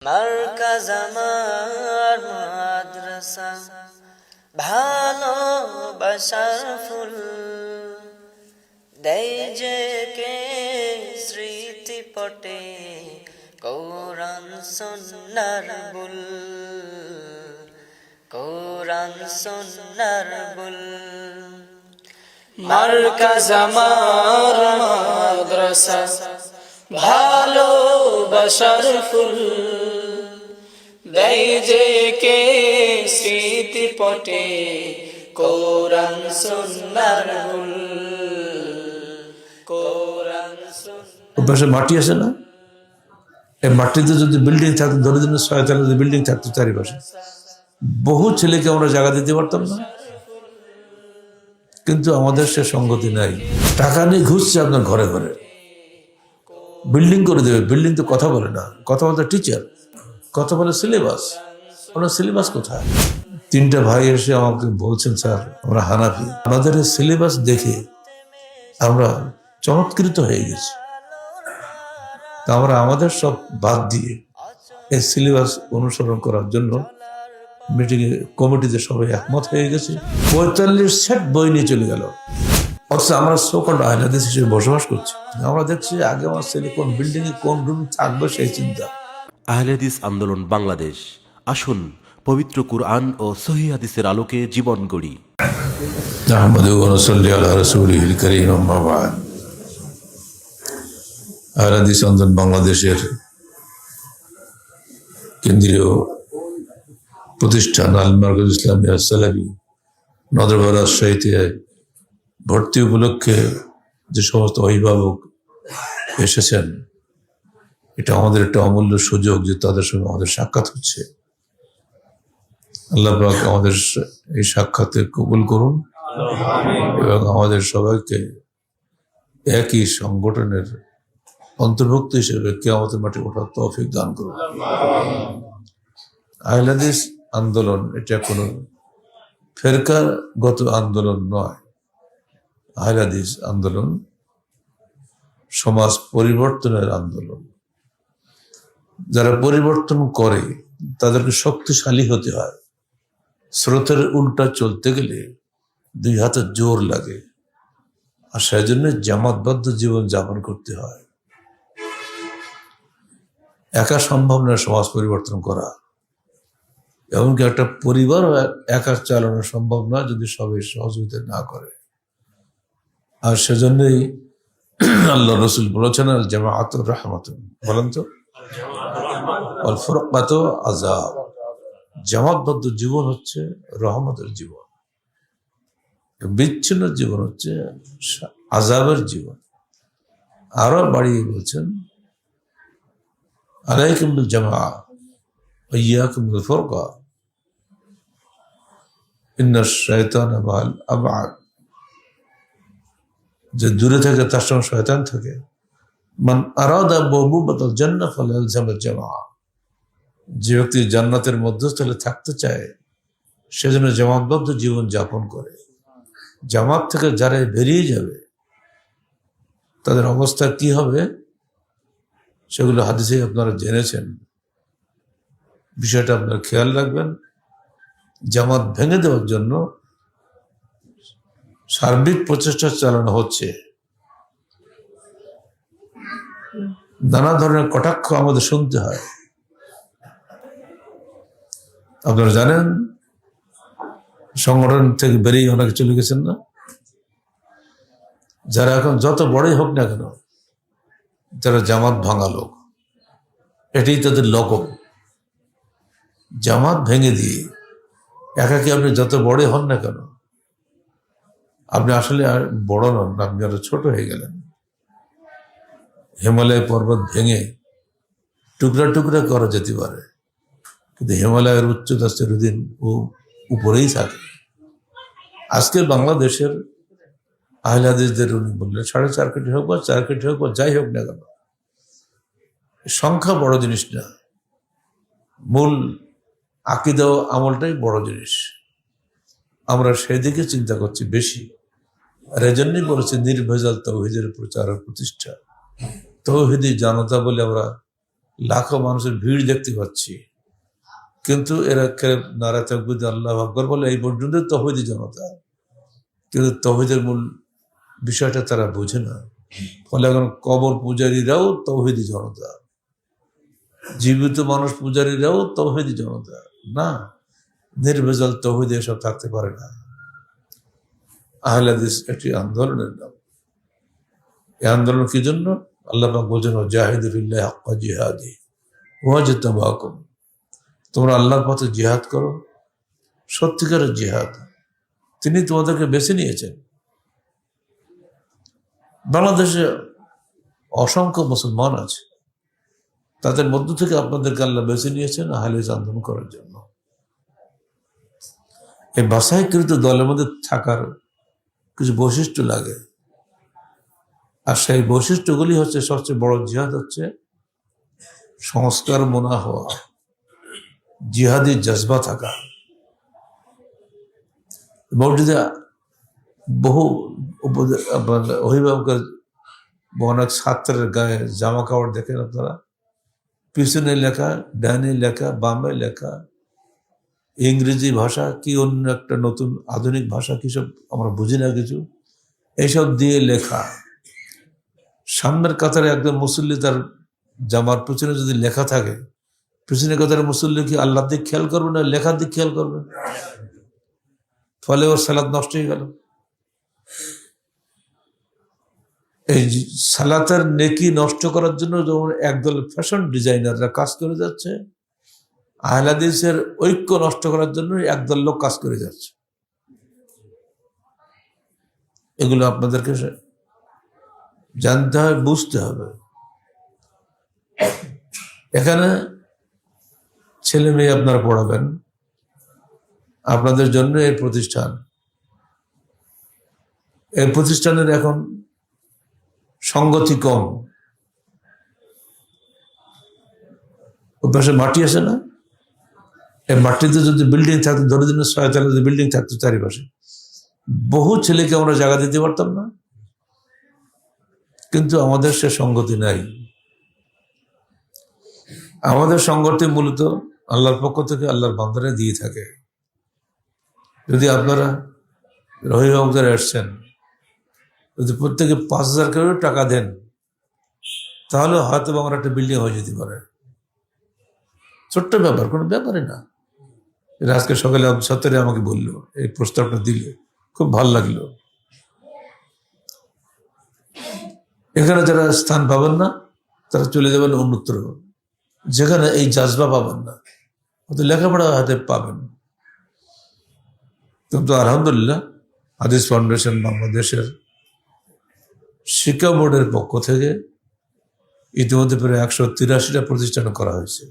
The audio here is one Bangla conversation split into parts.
মার্কাজ আমার মাদ্রাসা, ভালোবাসার ফুল দেয় যে কে স্মৃতি পটে, কোরআন সুন্নাহর বুল, কোরআন সুন্নাহর বুল। মার্কাজ আমার মাদ্রাসা, ভালোবাসার ফুল দেয় যে কে স্মৃতি পটে, কোরআন সুন্নাহর বুল, কোরআন সুন্নাহ। ওপাশে মাটি আছে না, এই মাটিতে যদি বিল্ডিং থাকতো, ধরে দিন 6 তলা যদি বিল্ডিং থাকতো চারিপাশে, বহু ছেলেকে আমরা জায়গা দিতে পারতাম না। কিন্তু আমাদের সে সঙ্গতি নাই। টাকা নিয়ে ঘুষছে আপনার ঘরে ঘরে, বিল্ডিং করে দেবে। বিল্ডিং তো কথা বলে না, কথা বলতে টিচার, কথা বলে সিলেবাস। ওনার সিলেবাস কোথায়? 3টা ভাই এসে আমাকে বলছেন, স্যার আমরা হানাফি, আমাদের সিলেবাস দেখে আমরা চমৎকৃত হয়ে গেছি। তা আমরা আমাদের সব বাদ দিয়ে এই সিলেবাস অনুসরণ করার জন্য মিটিংয়ে কমিটিতে সবাই একমত হয়ে গেছে। 45 সেট বই নিয়ে চলে গেল। অথচ আমরা সোকল্ড আহলাদিস হিসেবে বসবাস করছি। আমরা দেখছি আগে আমার ছেলে কোন বিল্ডিং এ কোন রুম থাকবে সেই চিন্তা। আহলে হাদিস আন্দোলন বাংলাদেশ, আসুন পবিত্র কুরআন ও সহিহ হাদিসের আলোকে জীবন গড়ি। আহমদু ওয়া নুসাল্লি আলা রাসূলিহিল কারীম, আম্মা বা'দ। আহলে হাদিস আন্দোলন বাংলাদেশের কেন্দ্রীয় প্রতিষ্ঠান আল মারকাজ ইসলামিয়া সালাফি নদরবাদ রাজশাহীতে ভর্তি উপলক্ষে যে সমস্ত অভিভাবক এসেছেন, এটা আমাদের একটা অমূল্য সুযোগ যে তাদের সঙ্গে আমাদের সাক্ষাৎ হচ্ছে। আল্লাহ পাক আমাদের এই সাক্ষাতে কবুল করুন এবং আমাদের সবাইকে একই সংগঠনের অন্তর্ভুক্ত হিসেবে কিয়ামতের মাঠে ওঠার তৌফিক দান করুন। আহলে হাদিস আন্দোলন এটা কোনো ফেরকাগত আন্দোলন নয়। আহলে হাদিস আন্দোলন সমাজ পরিবর্তনের আন্দোলন। যারা পরিবর্তন করে তাদেরকে শক্তিশালী হতে হয়। স্রোতের উল্টা চলতে গেলে 2 হাতে জোর লাগে, আর সেই জন্য জামাতবদ্ধ জীবন যাপন করতে হয়। একা সম্ভব নয় সমাজ পরিবর্তন করা, এমনকি একটা পরিবার একা চালানো সম্ভব না যদি সবাই সহযোগিতা না করে। আর সেজন্যই আল্লাহ রসুল বলেছেন, আল জামাআতুর রাহমাতুন, বলেন তো, আল ফুরকাতু আযাব। জামাতবদ্ধ জীবন হচ্ছে রহমতের জীবন, বিচ্ছিন্ন জীবন হচ্ছে আযাবের জীবন। আরো বাড়িয়ে বলছেন, আলাইকুম বিল জামাআ ওয়া ইয়্যাকুম বিল ফুরকা ইন্নাশ শায়তানা মা'আল আবআদ। যে দূরে থাকে তার সঙ্গে শয়তান থাকে। মান আরাদা বুবুবাতাল জান্নাহ ফালইলজামিল জামাআ। যে ব্যক্তি জান্নাতের মধ্যস্থলে থাকতে চায় সেজন্য জামাতবদ্ধ জীবন যাপন করে। জামাত থেকে যারা বেরিয়ে যাবে তাদের অবস্থা কি হবে সেগুলো হাদিসে আপনারা জেনেছেন। বিষয়টা আপনারা খেয়াল রাখবেন। জামাত ভেঙে দেওয়ার জন্য সার্বিক প্রচেষ্টা চালানো হচ্ছে। নানা ধরনের কটাক্ষ আমাদের শুনতে হয়। আপনারা জানেন সংগঠন থেকে বেরিয়ে অনেকে চলে গেছেন না, যারা এখন যত বড়ই হোক না কেন যারা জামাত ভাঙা লোক, এটাই তাদের লকব। জামাত ভেঙে দিয়ে একাকি আপনি যত বড়ই হন না কেন, আপনি আসলে আর বড় নন, আপনি আরো ছোট হয়ে গেলেন। হিমালয় পর্বত ভেঙে টুকরা টুকরা করা যেতে পারে, কিন্তু হিমালয়ের উচ্চতা চিরদিন ও উপরেই থাকে। আজকে বাংলাদেশের আহলে হাদিসদের উনি বললেন 4.5 কোটি হোক বা 4 কোটি হোক বা যাই হোক না কেন, সংখ্যা বড় জিনিস না, মূল আকীদা ও আমলটাই বড় জিনিস। আমরা সেদিকে চিন্তা করছি বেশি। আর এজন্যই বলেছে নির্ভেজাল তাওহীদের প্রচার ও প্রতিষ্ঠা। তৌহিদি জনতা বলে আমরা লাখো মানুষের ভিড় দেখতে পাচ্ছি, কিন্তু এরা নারা তাকবীর আল্লাহু আকবার বলে এই পর্যন্ত তৌহিদি জনতা, কিন্তু তৌহিদের মূল বিষয়টা তারা বোঝে না। ফলে এখন কবর পূজারীরাও তৌহিদি জনতা, জীবিত মানুষ পূজারীরাও তৌহিদি জনতা না। নির্ভেজাল তৌহিদ এসব থাকতে পারে না। আহলে হাদিস একটি আন্দোলনের নাম। এই আন্দোলন কি জন্য? আল্লাহ পাক বলছেন জাহিদু ফিল্লাহি হাক্কা জিহাদি ওয়াজতাবাকুম, তোমরা আল্লাহর পথে জিহাদ করো, সত্যিকারের জিহাদ। তিনি তোমাদেরকে বেছে নিয়েছেন। বাংলাদেশে অসংখ্য মুসলমান আছে, তাদের মধ্য থেকে আপনাদেরকে আল্লাহ বেছে নিয়েছেন আহলে হাদিস আন্দোলন করার জন্য। এই বাছাইকৃত দলের মধ্যে থাকার কিছু বৈশিষ্ট্য লাগে, আর সেই বৈশিষ্ট্যগুলি হচ্ছে সবচেয়ে বড় জিহাদ হচ্ছে সংস্কার মনা হওয়া, জিহাদি জজবা থাকা। মসজিদে বহু অভিভাবকের অনেক ছাত্রের গায়ে জামা কাপড় দেখেন আপনারা, পিছনে লেখা, ডানে লেখা, বামে লেখা, ইংরেজি ভাষা কি অন্য একটা নতুন আধুনিক ভাষা কি সব আমরা বুঝি না কিছু, এইসব দিয়ে লেখা। সামনের কাতারে একজন মুসল্লি তার জামার পিছনে যদি লেখা থাকে, পিছনের কাতারে মুসল্লি কি আল্লাহর দিক খেয়াল করবে না লেখার দিক খেয়াল করবে? ফলে ওর সালাত নষ্ট হয়ে গেল। এই সালাতের নেকি নষ্ট করার জন্য যেমন একদল ফ্যাশন ডিজাইনাররা কাজ করে যাচ্ছে, আহলে হাদিসের ঐক্য নষ্ট করার জন্য একদল লোক কাজ করে যাচ্ছে। এগুলো আপনাদেরকে জানতে হবে, বুঝতে হবে। এখানে ছেলে মেয়ে আপনারা পড়াবেন, আপনাদের জন্য এই প্রতিষ্ঠান। এই প্রতিষ্ঠানের এখন সঙ্গতি কম। ওই পাশে মাটি আছে না, এই মাটিতে যদি বিল্ডিং থাকতো, ধরে দিন 6 তলা যদি বিল্ডিং থাকতো চারিপাশে, বহু ছেলেকে আমরা জায়গা দিতে পারতাম না। কিন্তু আমাদের সে সঙ্গতি নাই। আমাদের সঙ্গতি মূলত আল্লাহর পক্ষ থেকে আল্লাহর বান্দারা দিয়ে থাকে। যদি আপনারা রহিবাবুদের আসছেন, যদি প্রত্যেকে 5,000 করে টাকা দেন, তাহলে হয়তো আমার একটা বিল্ডিং হয়ে যেতে পারে। ছোট্ট ব্যাপার, কোনো ব্যাপারই না। আজকে সকালে সত্তরে আমাকে বললো, এই প্রস্তাবটা দিল, খুব ভালো লাগলো। এখানে যারা স্থান পাবেন না তারা চলে যাবেন অন্যত্র, যেখানে এই জাজবা পাবেন না, হয়তো লেখাপড়া হাতে পাবেন। কিন্তু আলহামদুলিল্লাহ হাদিস ফাউন্ডেশন বাংলাদেশের শিক্ষা বোর্ডের পক্ষ থেকে ইতিমধ্যে প্রায় 183টা প্রতিষ্ঠান করা হয়েছে।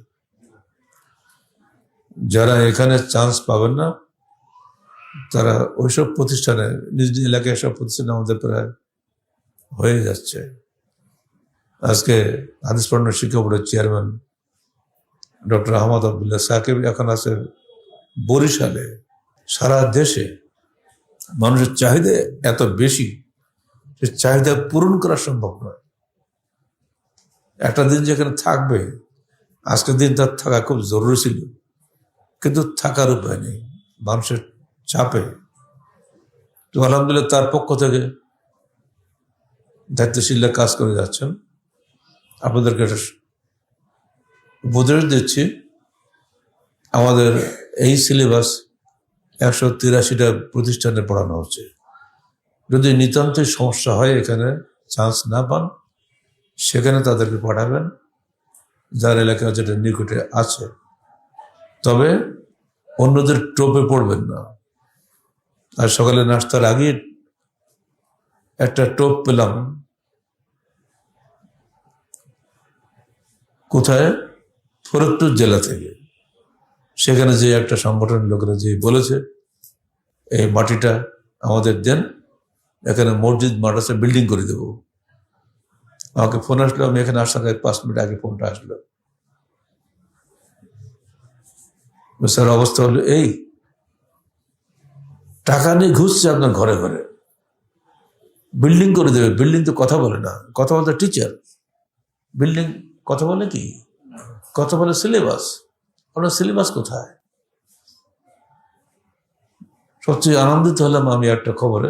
যারা এখানে চান্স পাবেন না তারা ওইসব প্রতিষ্ঠানে, নিজ নিজ এলাকায় সব প্রতিষ্ঠানে আমাদের প্রায় হয়ে যাচ্ছে। আজকে হাদিস ফাউন্ডেশন শিক্ষা বোর্ডের চেয়ারম্যান ডক্টর আহমদ আবদুল্লাহ সাকিব এখন আছে বরিশালে। সারা দেশে মানুষের চাহিদা এত বেশি, সে চাহিদা পূরণ করা সম্ভব নয়। একটা দিন যেখানে থাকবে, আজকের দিন তার থাকা খুব জরুরি ছিল, কিন্তু থাকার উপায় নেই মানুষের চাপে। তো আলহামদুলিল্লাহ তার পক্ষ থেকে দায়িত্বশীলরা কাজ করে যাচ্ছেন। আপনাদেরকে উপদেশ দিচ্ছি, আমাদের এই সিলেবাস 183টা প্রতিষ্ঠানে পড়ানো হচ্ছে। যদি নিতান্তই সমস্যা হয়, এখানে চান্স না পান, সেখানে তাদেরকে পাঠাবেন যার এলাকায় যেটা নিকটে আছে। তবে অন্যদের টোপে পড়বেন না। আর সকালে নাস্তার আগে একটা টোপ পেলাম, কোথায়? ফরিদপুর জেলা থেকে। সেখানে যে একটা সংগঠনের লোকেরা যে বলেছে এই মাটিটা আমাদের দেন, এখানে মসজিদ মাদ্রাসা বিল্ডিং করে দেবো। আমাকে ফোন আসলো, আমি এখানে আসার 5 মিনিট আগে ফোনটা আসলো। স্যার অবস্থা হলো এই, টাকা নিয়ে ঘুষছে আপনার ঘরে ঘরে, বিল্ডিং করে দেবে। বিল্ডিং তো কথা বলে না, কথা বলতে টিচার, বিল্ডিং কথা বলে কি? কথা বলে সিলেবাস, ওনার সিলেবাস কোথায়? সবচেয়ে আনন্দিত হলাম আমি একটা খবরে,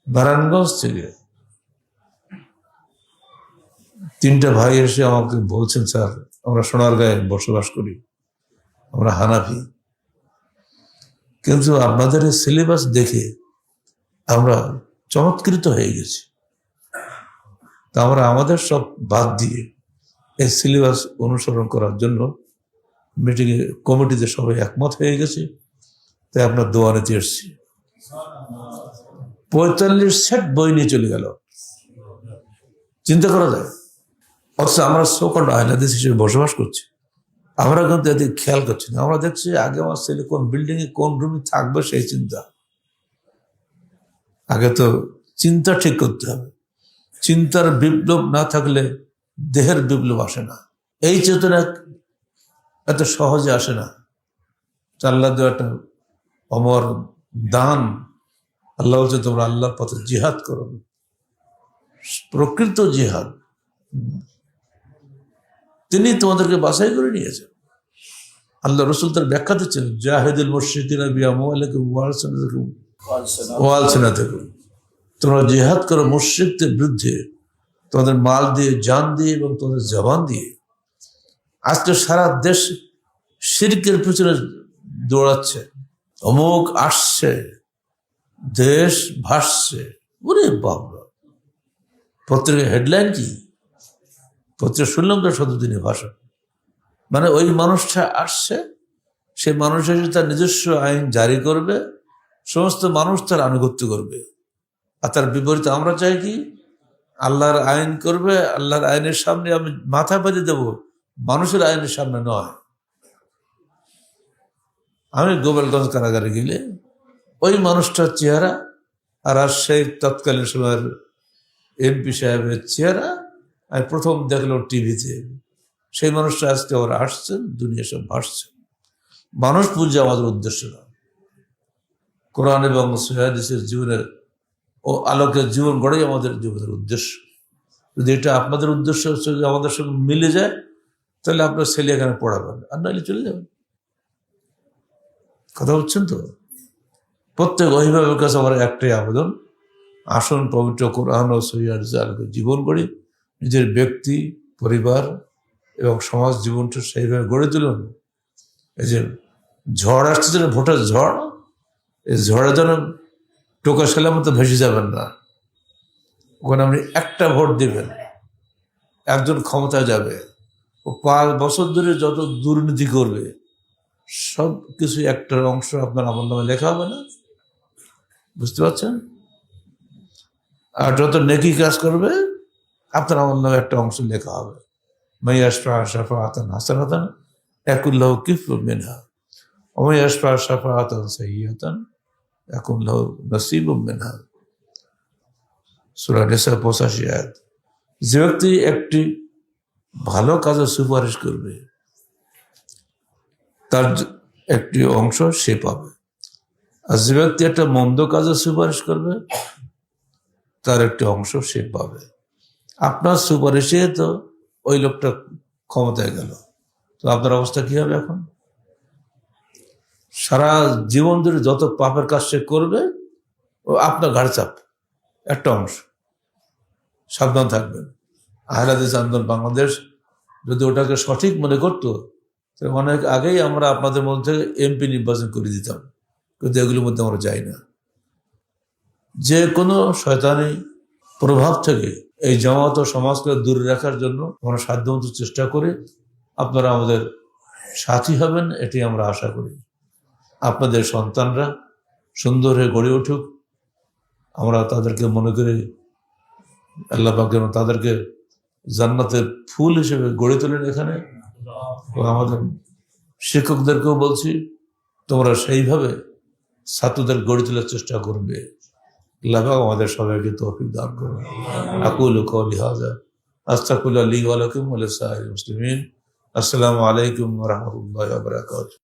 নারায়ণগঞ্জ থেকে 3টা ভাই এসে আমাকে বলছেন, স্যার আমরা সোনারগাঁয়ে বসবাস করি, আমরা হানাফি, কিন্তু আপনাদের এই সিলেবাস দেখে আমরা চমৎকৃত হয়ে গেছি। তা আমরা আমাদের সব বাদ দিয়ে এই সিলেবাস অনুসরণ করার জন্য মিটিংয়ে কমিটিতে সবাই একমত হয়ে গেছে, তাই আপনার দোয়া নিতে এসছি। 45 সেট বই নিয়ে চলে গেল, চিন্তা করা যায়। অথচ আমরা সোকল্ড আহলাদিস হিসেবে বসবাস করছি, আমরা কিন্তু এদিকে খেয়াল করছি না। আমরা দেখছি আগে আমার ছেলে কোন বিল্ডিং এ কোন রুমে থাকবে সেই চিন্তা। আগে তো চিন্তা ঠিক করতে হবে। চিন্তার বিপ্লব না থাকলে দেহের বিপ্লব আসে না। এই চেতনা এত সহজে আসে না। আল্লাহ দেওয়া একটা অমর দান। আল্লাহ বলছে তোমরা আল্লাহর পথে জিহাদ করো, প্রকৃত জিহাদ। তিনি তোমাদেরকে বাছাই করে নিয়েছেন। আল্লাহ রসুল তার ব্যাখ্যা দিচ্ছেন, জাহিদুল মুশরিকিনা বিআমওয়ালিকুম ওয়া আলসিনাতিকুম, তোমরা জিহাদ করো মুশরিকদের বিরুদ্ধে তোমাদের মাল দিয়ে, জান দিয়ে এবং তোমাদের জবান দিয়ে। আজকে সারা দেশ শিরকের পিছনে দৌড়াচ্ছে, অমুক আসছে, দেশ ভাসছে। ওরে বাবা, পত্রিকার হেডলাইন কি? পত্রিকা শুনলাম তো 17 দিনের ভাষণ। মানে ওই মানুষটা আসছে, সে মানুষ এসে তার নিজস্ব আইন জারি করবে, সমস্ত মানুষ তার আনুগত্য করবে। আর তার বিপরীতে আমরা চাই কি? আল্লাহর আইন করবে, আল্লাহর আইনের সামনে আমি মাথা পেতে দেব, মানুষের আইনের সামনে নয়। আমি গোপালগঞ্জ কারাগারে গেলে ওই মানুষটার চেহারা আর সেই তৎকালীন সময়ের এমপি সাহেবের চেহারা আমি প্রথম দেখলাম টিভিতে। সেই মানুষটা আজকে ওরা আসছেন, দুনিয়া সব ভাসছেন। মানুষ পূজা আমাদের উদ্দেশ্য না, কোরআন এবং সহিহ হাদিসের জীবনের ও আলোকের জীবন গড়াই আমাদের জীবনের উদ্দেশ্য। যদি এটা আপনাদের উদ্দেশ্য যদি আমাদের সঙ্গে মিলে যায়, তাহলে আপনার ছেলে এখানে পড়াবেন, আর নাহলে চলে যাবেন। কথা বলছেন তো? প্রত্যেক অভিভাবকের কাছে আমার একটাই আবেদন, আসুন পবিত্র কোরআন ও সহিহ হাদিসের আলোকে জীবন গড়ি, নিজের ব্যক্তি, পরিবার এবং সমাজ জীবনটা সেইভাবে গড়ে তুলুন। এই যে ঝড় আসছে, যেন ভোটের ঝড়, এই ঝড়ে যেন টোকা সেলার মতো ভেসে যাবেন না। ওখানে আপনি একটা ভোট দিবেন, একজন ক্ষমতায় যাবে, ও 5 বছর ধরে যত দুর্নীতি করবে সব কিছু একটার অংশ আপনার আমলনামায় লেখা হবে না? বুঝতে পারছেন? আর যত নেকি কাজ করবে আপনার আমলনামায় একটা অংশ লেখা হবে। মাইয়াশফা শাফাআতান হাসানাতান ইয়াকুল্লাহু কিফলুম মিনহা ওয়া মাইয়াশফা শাফাআতান সাইয়্যাতান ইয়াকুল্লাহু নাসীবুম মিনহা। সূরা নিসা 85 আয়াত। যে ব্যক্তি একটি ভালো কাজের সুপারিশ করবে তার একটি অংশ সে পাবে, আর যে ব্যক্তি একটা মন্দ কাজের সুপারিশ করবে তার একটি অংশ সে পাবে। আপনার সুপারিশে তো ওই লোকটা ক্ষমতায় গেল, তো আপনার অবস্থা কি হবে? এখন সারা জীবন ধরে যত পাপের কাজ সে করবে ও আপনার ঘাড়ে চাপ, একটা অংশ। সাবধান থাকবেন। আহলে হাদিস আন্দোলন বাংলাদেশ যদি ওটাকে সঠিক মনে করতো, তাহলে অনেক আগেই আমরা আপনাদের মধ্যে এমপি নির্বাচন করে দিতাম, কিন্তু এগুলোর মধ্যে আমরা যাই না। যে কোনো শয়তানি প্রভাব থেকে এই জামাত ও সমাজকে দূরে রাখার জন্য আমরা সাধ্যমতো চেষ্টা করি। আপনারা আমাদের সাথী হবেন, এটি আমরা আশা করি। আপনাদের সন্তানরা সুন্দর হয়ে গড়ে উঠুক, আমরা তাদেরকে মনে করি আল্লাহ পাক যেন তাদেরকে জান্নাতের ফুল হিসেবে গড়ে তোলেন এখানে। আমাদের শিক্ষকদেরকেও বলছি, তোমরা সেইভাবে ছাত্রদের গড়ে তোলার চেষ্টা করবে। আল্লাহ পাক আমাদের সবাইকে তৌফিক দান করুন। আকুলু কওলি হাযা আস্তাগফিরুল্লাহ লি ওয়া লাকুম ওয়া লিসাইরিল মুসলিমিন। আসসালামু আলাইকুম ওয়া রাহমাতুল্লাহি ওয়া বারাকাতুহু।